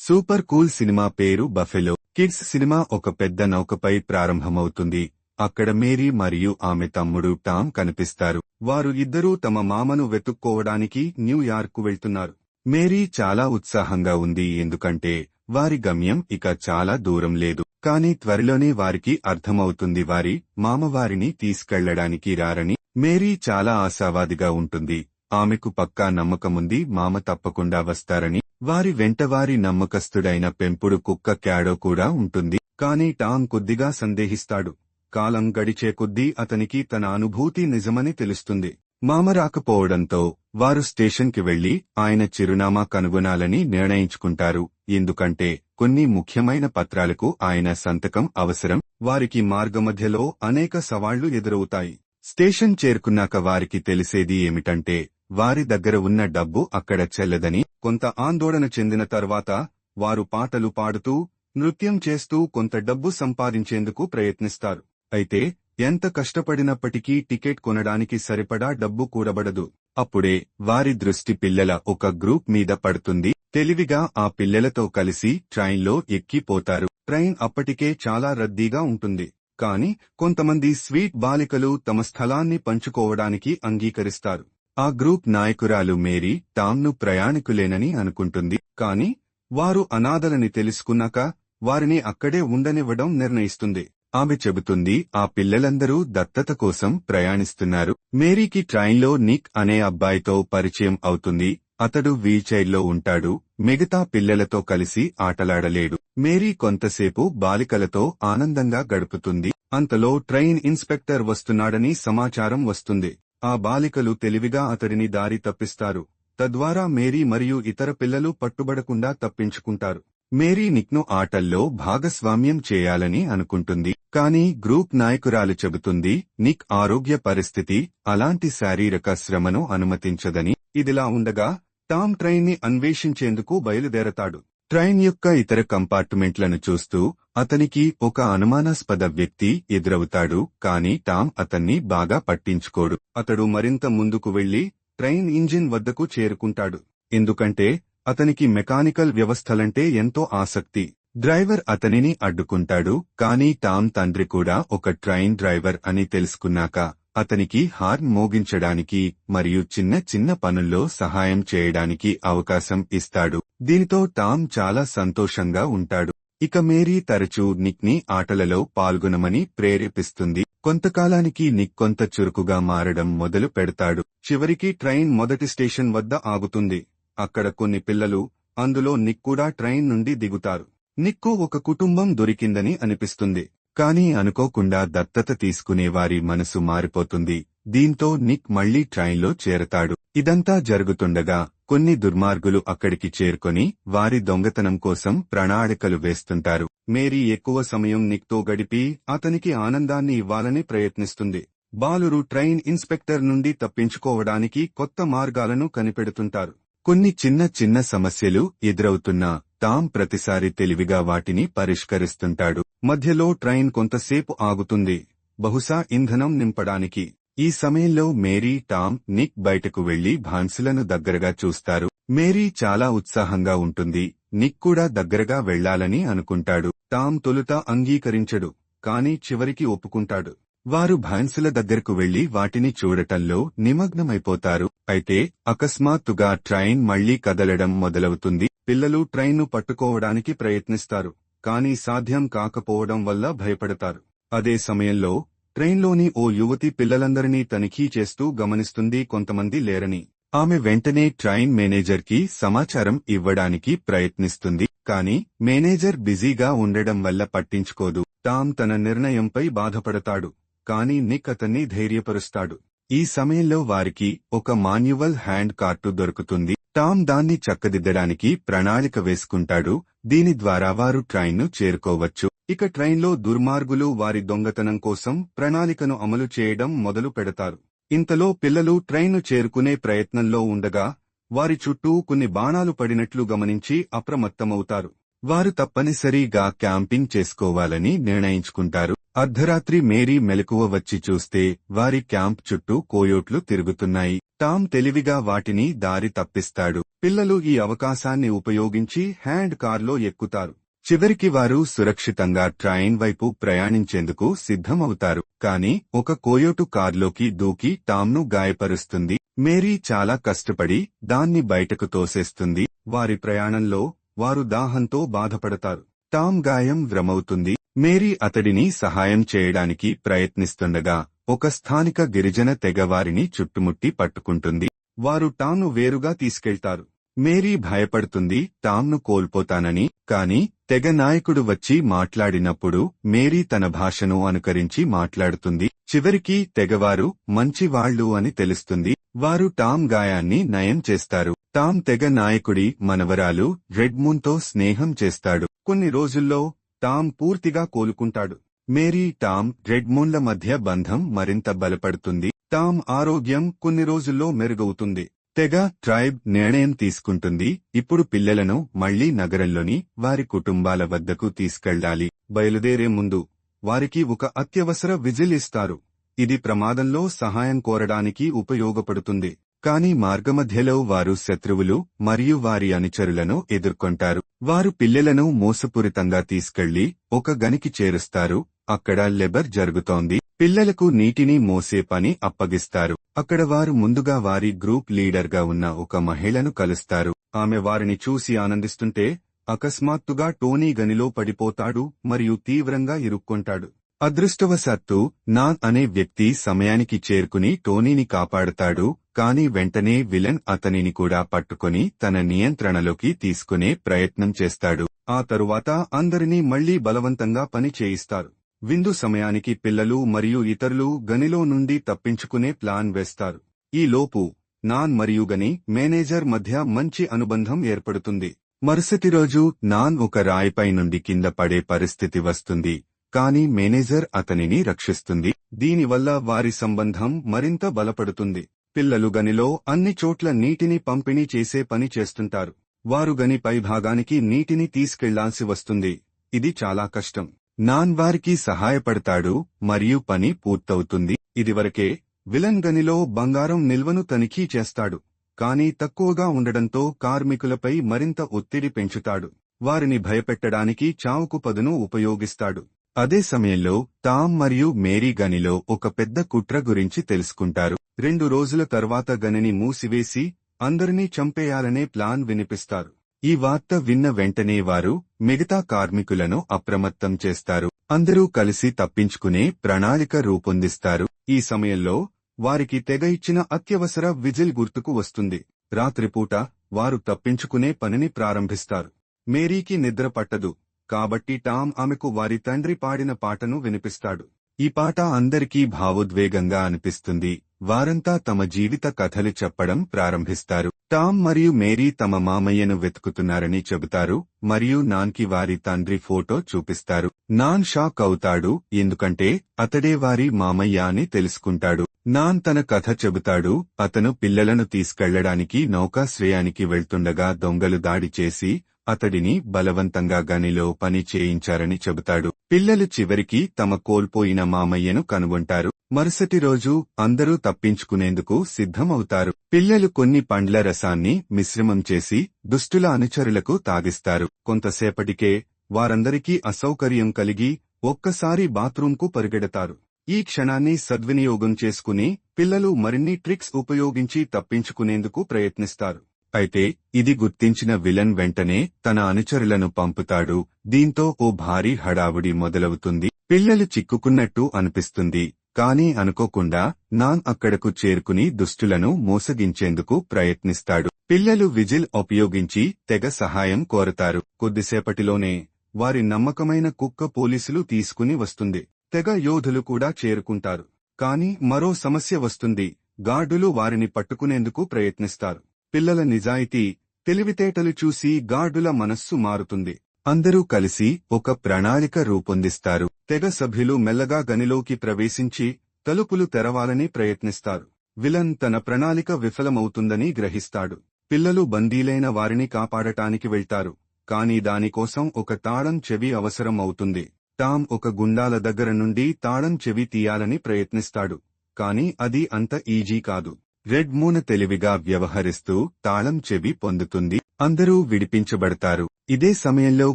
Super cool cinema పేరు buffalo. Kids cinema ఒక పెద్ద నౌకపై ప్రారంభమవుతుంది. అక్కడ మేరీ మరియు ఆమె తమ్ముడు టామ్ కనిపిస్తారు. వారు ఇద్దరూ తమ మామను వెతుక్కోవడానికి న్యూయార్క్ వెళ్తున్నారు. మేరీ చాలా ఉత్సాహంగా ఉంది, ఎందుకంటే వారి గమ్యం ఇక చాలా దూరం లేదు. కానీ త్వరలోనే వారికి అర్థమవుతుంది వారి మామ వారిని తీసుకెళ్లడానికి రారని. మేరీ చాలా ఆశావాదిగా ఉంటుంది. ఆమెకు పక్కా నమ్మకముంది మామ తప్పకుండా వస్తారని. వారి వెంట వారి నమ్మకస్తుడైన పెంపుడు కుక్క క్యాడో కూడా ఉంటుంది. కానీ టామ్ కొద్దిగా సందేహిస్తాడు. కాలం గడిచే కొద్దీ అతనికి తన అనుభూతి నిజమని తెలుస్తుంది. మామ రాకపోవడంతో వారు స్టేషన్కి వెళ్లి ఆయన చిరునామా కనుగొనాలని నిర్ణయించుకుంటారు. ఎందుకంటే కొన్ని ముఖ్యమైన పత్రాలకు ఆయన సంతకం అవసరం. వారికి మార్గమధ్యలో అనేక సవాళ్లు ఎదురవుతాయి. స్టేషన్ చేరుకున్నాక వారికి తెలిసేది ఏమిటంటే వారి దగ్గర ఉన్న డబ్బు అక్కడ చెల్లదని. కొంత ఆందోళన చెందిన తర్వాత వారు పాటలు పాడుతూ నృత్యం చేస్తూ కొంత డబ్బు సంపాదించేందుకు ప్రయత్నిస్తారు. అయితే ఎంత కష్టపడినప్పటికీ టికెట్ కొనడానికి సరిపడా డబ్బు కూడబడదు. అప్పుడే వారి దృష్టి పిల్లల ఒక గ్రూప్ మీద పడుతుంది. తెలివిగా ఆ పిల్లలతో కలిసి ట్రైన్లో ఎక్కిపోతారు. ట్రైన్ అప్పటికే చాలా రద్దీగా ఉంటుంది. కాని కొంతమంది స్వీట్ బాలికలు తమ స్థలాన్ని పంచుకోవడానికి అంగీకరిస్తారు. ఆ గ్రూప్ నాయకురాలు మేరీ టామ్ను ప్రయాణికులేనని అనుకుంటుంది. కాని వారు అనాథలని తెలుసుకున్నాక వారిని అక్కడే ఉండనివ్వడం నిర్ణయిస్తుంది. ఆమె చెబుతుంది ఆ పిల్లలందరూ దత్తత కోసం ప్రయాణిస్తున్నారు. మేరీకి ట్రైన్లో నిక్ అనే అబ్బాయితో పరిచయం అవుతుంది. అతడు వీల్చైర్లో ఉంటాడు. మిగతా పిల్లలతో కలిసి ఆటలాడలేడు. మేరీ కొంతసేపు బాలికలతో ఆనందంగా గడుపుతుంది. అంతలో ట్రైన్ ఇన్స్పెక్టర్ వస్తున్నాడని సమాచారం వస్తుంది. ఆ బాలికలు తెలివిగా అతడిని దారి తప్పిస్తారు. తద్వారా మేరీ మరియు ఇతర పిల్లలు పట్టుబడకుండా తప్పించుకుంటారు. మేరీ నిక్ను ఆటల్లో భాగస్వామ్యం చేయాలని అనుకుంటుంది. కానీ గ్రూప్ నాయకురాలు చెబుతుంది నిక్ ఆరోగ్య పరిస్థితి అలాంటి శారీరక శ్రమను అనుమతించదని. ఇదిలా ఉండగా టామ్ ట్రైన్ని అన్వేషించేందుకు బయలుదేరతాడు. ట్రైన్ యొక్క ఇతర కంపార్ట్మెంట్లను చూస్తూ అతనికి ఒక అనుమానాస్పద వ్యక్తి ఎదురవుతాడు. కాని టామ్ అతన్ని బాగా పట్టించుకోడు. అతడు మరింత ముందుకు వెళ్లి ట్రైన్ ఇంజిన్ వద్దకు చేరుకుంటాడు. ఎందుకంటే అతనికి మెకానికల్ వ్యవస్థలంటే ఎంతో ఆసక్తి. డ్రైవర్ అతనిని అడ్డుకుంటాడు. కానీ టామ్ తండ్రి కూడా ఒక ట్రైన్ డ్రైవర్ అని తెలుసుకున్నాక అతనికి హార్న్ మోగించడానికి మరియు చిన్న చిన్న పనుల్లో సహాయం చేయడానికి అవకాశం ఇస్తాడు. దీనితో టామ్ చాలా సంతోషంగా ఉంటాడు. ఇక మేరీ తరచూ నిక్ ని ఆటలలో పాల్గొనమని ప్రేరేపిస్తుంది. కొంతకాలానికి నిక్ కొంత చురుకుగా మారడం మొదలు పెడతాడు. చివరికి ట్రైన్ మొదటి స్టేషన్ వద్ద ఆగుతుంది. అక్కడ కొన్ని పిల్లలు, అందులో నిక్ కూడా ట్రైన్ నుండి దిగుతారు. నిక్కు ఒక కుటుంబం దొరికిందని అనిపిస్తుంది. కానీ అనుకోకుండా దత్తత తీసుకునేవారి మనసు మారిపోతుంది. దీంతో నిక్ మళ్లీ ట్రైన్లో చేరతాడు. ఇదంతా జరుగుతుండగా కొన్ని దుర్మార్గులు అక్కడికి చేరుకొని వారి దొంగతనం కోసం ప్రణాళికలు వేస్తుంటారు. మేరీ ఎక్కువ సమయం నిక్తో గడిపి అతనికి ఆనందాన్ని ఇవ్వాలని ప్రయత్నిస్తుంది. బాలురు ట్రైన్ ఇన్స్పెక్టర్ నుండి తప్పించుకోవడానికి కొత్త మార్గాలను కనిపెడుతుంటారు. కొన్ని చిన్న చిన్న సమస్యలు ఎదురవుతున్నా టామ్ ప్రతిసారి తెలివిగా వాటిని పరిష్కరిస్తుంటాడు. మధ్యలో ట్రైన్ కొంతసేపు ఆగుతుంది, బహుశా ఇంధనం నింపడానికి. ఈ సమయంలో మేరీ, టామ్, నిక్ బయటకు వెళ్లి భాన్సులను దగ్గరగా చూస్తారు. మేరీ చాలా ఉత్సాహంగా ఉంటుంది. నిక్ కూడా దగ్గరగా వెళ్లాలని అనుకుంటాడు. టామ్ తొలుత అంగీకరించడు, కాని చివరికి ఒప్పుకుంటాడు. వారు భాన్సుల దగ్గరకు వెళ్లి వాటిని చూడటంలో నిమగ్నమైపోతారు. అయితే అకస్మాత్తుగా ట్రైన్ మళ్లీ కదలడం మొదలవుతుంది. పిల్లలు ట్రైన్ను పట్టుకోవడానికి ప్రయత్నిస్తారు. కానీ సాధ్యం కాకపోవడం వల్ల భయపడతారు. అదే సమయంలో ట్రైన్లోని ఓ యువతి పిల్లలందరినీ తనిఖీ చేస్తూ గమనిస్తుంది కొంతమంది లేరని. ఆమె వెంటనే ట్రైన్ మేనేజర్కి సమాచారం ఇవ్వడానికి ప్రయత్నిస్తుంది. కానీ మేనేజర్ బిజీగా ఉండడం వల్ల పట్టించుకోదు. టామ్ తన నిర్ణయంపై బాధపడతాడు. కానీ నిక్ అతన్ని ధైర్యపరుస్తాడు. ఈ సమయంలో వారికి ఒక మాన్యువల్ హ్యాండ్ కార్టు దొరుకుతుంది. టామ్ దాన్ని చక్కదిద్దడానికి ప్రణాళిక వేసుకుంటాడు. దీని ద్వారా వారు ట్రైన్ను చేరుకోవచ్చు. ఇక ట్రైన్లో దుర్మార్గులు వారి దొంగతనం కోసం ప్రణాళికను అమలు చేయడం మొదలు పెడతారు. ఇంతలో పిల్లలు ట్రైన్ను చేరుకునే ప్రయత్నంలో ఉండగా వారి చుట్టూ కొన్ని బాణాలు పడినట్లు గమనించి అప్రమత్తమవుతారు. వారు తప్పనిసరిగా క్యాంపింగ్ చేసుకోవాలని నిర్ణయించుకుంటారు. అర్ధరాత్రి మేరీ మెలకువ వచ్చి చూస్తే వారి క్యాంప్ చుట్టూ కోయోట్లు తిరుగుతున్నాయి. టామ్ తెలివిగా వాటిని దారి తప్పిస్తాడు. పిల్లలు ఈ అవకాశాన్ని ఉపయోగించి హ్యాండ్ కార్లో ఎక్కుతారు. చివరికి వారు సురక్షితంగా ట్రైన్ వైపు ప్రయాణించేందుకు సిద్ధమవుతారు. కాని ఒక కోయోటు కార్లోకి దూకి టామ్ను గాయపరుస్తుంది. మేరీ చాలా కష్టపడి దాన్ని బయటకు తోసేస్తుంది. వారి ప్రయాణంలో వారు దాహంతో బాధపడతారు. టామ్ గాయం వ్రమవుతుంది. మేరీ అతడిని సహాయం చేయడానికి ప్రయత్నిస్తుండగా ఒక స్థానిక గిరిజన తెగ వారిని చుట్టుముట్టి పట్టుకుంటుంది. వారు టామ్ను వేరుగా తీసుకెళ్తారు. మేరీ భయపడుతుంది టామ్ను కోల్పోతానని. కాని తెగ నాయకుడు వచ్చి మాట్లాడినప్పుడు మేరీ తన భాషను అనుకరించి మాట్లాడుతుంది. చివరికి తెగవారు మంచివాళ్లు అని తెలుస్తుంది. వారు టామ్ గాయాన్ని నయం చేస్తారు. టామ్ తెగ నాయకుడి మనవరాలు రెడ్మూన్తో స్నేహం చేస్తాడు. కొన్ని రోజుల్లో టామ్ పూర్తిగా కోలుకుంటాడు. మేరీ, టామ్, రెడ్మూన్ల మధ్య బంధం మరింత బలపడుతుంది. టామ్ ఆరోగ్యం కొన్ని రోజుల్లో మెరుగవుతుంది. తెగ ట్రైబ్ నిర్ణయం తీసుకుంటుంది. ఇప్పుడు పిల్లలను మళ్లీ నగరంలోని వారి కుటుంబాల వద్దకు తీసుకెళ్లాలి. బయలుదేరే ముందు వారికి ఒక అత్యవసర విజిల్ ఇస్తారు. ఇది ప్రమాదంలో సహాయం కోరడానికి ఉపయోగపడుతుంది. కాని మార్గమధ్యలో వారు శత్రువులు మరియు వారి అనుచరులను ఎదుర్కొంటారు. వారు పిల్లలను మోసపూరితంగా తీసుకెళ్లి ఒక గనికి చేరుస్తారు. అక్కడ లెబర్ జరుగుతోంది. పిల్లలకు నీటిని మోసే పని అప్పగిస్తారు. అక్కడ వారు ముందుగా వారి గ్రూప్ లీడర్గా ఉన్న ఒక మహిళను కలుస్తారు. ఆమె వారిని చూసి ఆనందిస్తుంటే అకస్మాత్తుగా టోనీ గనిలో పడిపోతాడు మరియు తీవ్రంగా ఇరుక్కొంటాడు. అదృష్టవశాత్తు నాన్ అనే వ్యక్తి సమయానికి చేరుకుని టోనీని కాపాడుతాడు. కాని వెంటనే విలన్ అతనిని కూడా పట్టుకొని తన నియంత్రణలోకి తీసుకునే ప్రయత్నం చేస్తాడు. ఆ తరువాత అందరినీ మళ్లీ బలవంతంగా పని చేయిస్తారు. విందు సమయానికి పిల్లలు మరియు ఇతరులు గనిలో నుండి తప్పించుకునే ప్లాన్ వేస్తారు. ఈ లోపు నాన్ మరియు గని మేనేజర్ మధ్య మంచి అనుబంధం ఏర్పడుతుంది. మరుసటి రోజు నాన్ ఒక రాయిపై నుండి కింద పడే పరిస్థితి వస్తుంది. కాని మేనేజర్ అతనిని రక్షిస్తుంది. దీనివల్ల వారి సంబంధం మరింత బలపడుతుంది. పిల్లలు గనిలో అన్ని చోట్ల నీటిని పంపిణీ చేసే పని చేస్తుంటారు. వారు గని పైభాగానికి నీటిని తీసుకెళ్లాల్సి వస్తుంది. ఇది చాలా కష్టం. నాన్ వారికి సహాయపడతాడు మరియు పని పూర్తవుతుంది. ఇదివరకే విలన్ గనిలో బంగారం నిల్వను తనిఖీ చేస్తాడు. కాని తక్కువగా ఉండడంతో కార్మికులపై మరింత ఒత్తిడి పెంచుతాడు. వారిని భయపెట్టడానికి చావుకు పదును ఉపయోగిస్తాడు. అదే సమయంలో టామ్ మరియు మేరీ గనిలో ఒక పెద్ద కుట్ర గురించి తెలుసుకుంటారు. 2 రోజుల తర్వాత గనిని మూసివేసి అందరినీ చంపేయాలనే ప్లాన్ వినిపిస్తారు. ఈ వార్త విన్న వెంటనే వారు మిగతా కార్మికులను అప్రమత్తం చేస్తారు. అందరూ కలిసి తప్పించుకునే ప్రణాళిక రూపొందిస్తారు. ఈ సమయంలో వారికి తెగ ఇచ్చిన అత్యవసర విజిల్ గుర్తుకు వస్తుంది. రాత్రిపూట వారు తప్పించుకునే పనిని ప్రారంభిస్తారు. మేరీకి నిద్ర పట్టదు. కాబట్టి టామ్ ఆమెకు వారి తండ్రి పాడిన పాటను వినిపిస్తాడు. ఈ పాట అందరికీ భావోద్వేగంగా అనిపిస్తుంది. వారంతా తమ జీవిత కథలు చెప్పడం ప్రారంభిస్తారు. టామ్ మరియు మేరీ తమ మామయ్యను వెతుకుతున్నారని చెబుతారు మరియు నాన్కి వారి తండ్రి ఫోటో చూపిస్తారు. నాన్ షాక్ అవుతాడు, ఎందుకంటే అతడే వారి మామయ్య అని తెలుసుకుంటాడు. నాన్ తన కథ చెబుతాడు. అతను పిల్లలను తీసుకెళ్లడానికి నౌకాశ్రయానికి వెళ్తుండగా దొంగలు దాడి చేసి అతడిని బలవంతంగా గనిలో పని చేయించారని చెబుతాడు. పిల్లలు చివరికి తమ కోల్పోయిన మామయ్యను కనుగొంటారు. మరుసటి రోజు అందరూ తప్పించుకునేందుకు సిద్ధమవుతారు. పిల్లలు కొన్ని పండ్ల రసాన్ని మిశ్రమం చేసి దుష్టుల అనుచరులకు తాగిస్తారు. కొంతసేపటికే వారందరికీ అసౌకర్యం కలిగి ఒక్కసారి బాత్రూంకు పరిగెడతారు. ఈ క్షణాన్ని సద్వినియోగం చేసుకుని పిల్లలు మరిన్ని ట్రిక్స్ ఉపయోగించి తప్పించుకునేందుకు ప్రయత్నిస్తారు. అయితే ఇది గుర్తించిన విలన్ వెంటనే తన అనుచరులను పంపుతాడు. దీంతో ఓ భారీ హడావుడి మొదలవుతుంది. పిల్లలు చిక్కుకున్నట్టు అనిపిస్తుంది. కాని అనుకోకుండా నాన్ అక్కడకు చేరుకుని దుష్టులను మోసగించేందుకు ప్రయత్నిస్తాడు. పిల్లలు విజిల్ ఉపయోగించి తెగ సహాయం కోరతారు. కొద్దిసేపటిలోనే వారి నమ్మకమైన కుక్క పోలీసులు తీసుకుని వస్తుంది. తెగ యోధులు కూడా చేరుకుంటారు. కాని మరో సమస్య వస్తుంది. గార్డులు వారిని పట్టుకునేందుకు ప్రయత్నిస్తారు. పిల్లల నిజాయితీ, తెలివితేటలు చూసి గార్డుల మనస్సు మారుతుంది. అందరూ కలిసి ఒక ప్రణాళిక రూపొందిస్తారు. తెగ సభ్యులు మెల్లగా గనిలోకి ప్రవేశించి తలుపులు తెరవాలని ప్రయత్నిస్తారు. విలన్ తన ప్రణాళిక విఫలమవుతుందని గ్రహిస్తాడు. పిల్లలు బందీలైన వారిని కాపాడటానికి వెళ్తారు. కాని దానికోసం ఒక తాళం చెవి అవసరం అవుతుంది. టామ్ ఒక గుండాల దగ్గర నుండి తాళం చెవి తీయాలని ప్రయత్నిస్తాడు. కాని అది అంత ఈజీ కాదు. రెడ్ మూన్ తెలివిగా వ్యవహరిస్తూ తాళం చెవి పొందుతుంది. అందరూ విడిపించబడతారు. ఇదే సమయంలో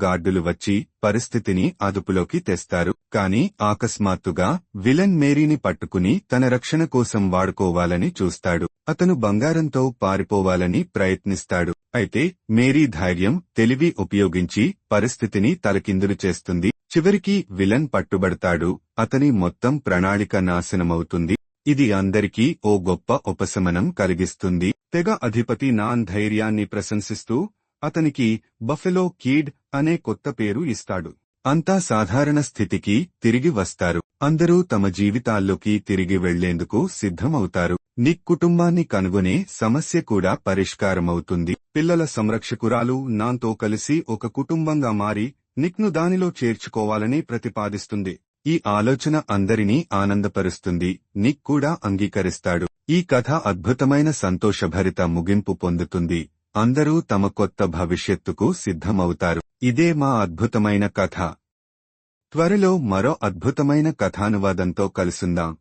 గార్డులు వచ్చి పరిస్థితిని అదుపులోకి తెస్తారు. కాని అకస్మాత్తుగా విలన్ మేరీని పట్టుకుని తన రక్షణ కోసం వాడుకోవాలని చూస్తాడు. అతను బంగారంతో పారిపోవాలని ప్రయత్నిస్తాడు. అయితే మేరీ ధైర్యం, తెలివి ఉపయోగించి పరిస్థితిని తలకిందులు చేస్తుంది. చివరికి విలన్ పట్టుబడతాడు. అతని మొత్తం ప్రణాళిక నాశనమవుతుంది. ఇది అందరికీ ఓ గొప్ప ఉపశమనం కలిగిస్తుంది. తెగ అధిపతి నాన్ ధైర్యాన్ని ప్రశంసిస్తూ అతనికి బఫెలో కిడ్ అనే కొత్త పేరు ఇస్తాడు. అంతా సాధారణ స్థితికి తిరిగి వస్తారు. అందరూ తమ జీవితాల్లోకి తిరిగి వెళ్లేందుకు సిద్ధమవుతారు. నిక్ కుటుంబాన్ని కనుగొనే సమస్య కూడా పరిష్కారమవుతుంది. పిల్లల సంరక్షకురాలు నాన్తో కలిసి ఒక కుటుంబంగా మారి నిక్ను దానిలో చేర్చుకోవాలని ప్రతిపాదిస్తుంది. ఈ ఆలోచన అందరినీ ఆనందపరుస్తుంది. నిక్ కూడా అంగీకరిస్తాడు. ఈ కథ అద్భుతమైన సంతోషభరిత ముగింపు పొందుతుంది. అందరూ తమ కొత్త భవిష్యత్తుకు సిద్ధమవుతారు. ఇదే మా అద్భుతమైన కథ. త్వరలో మరో అద్భుతమైన కథానువాదంతో కలుసుందాం.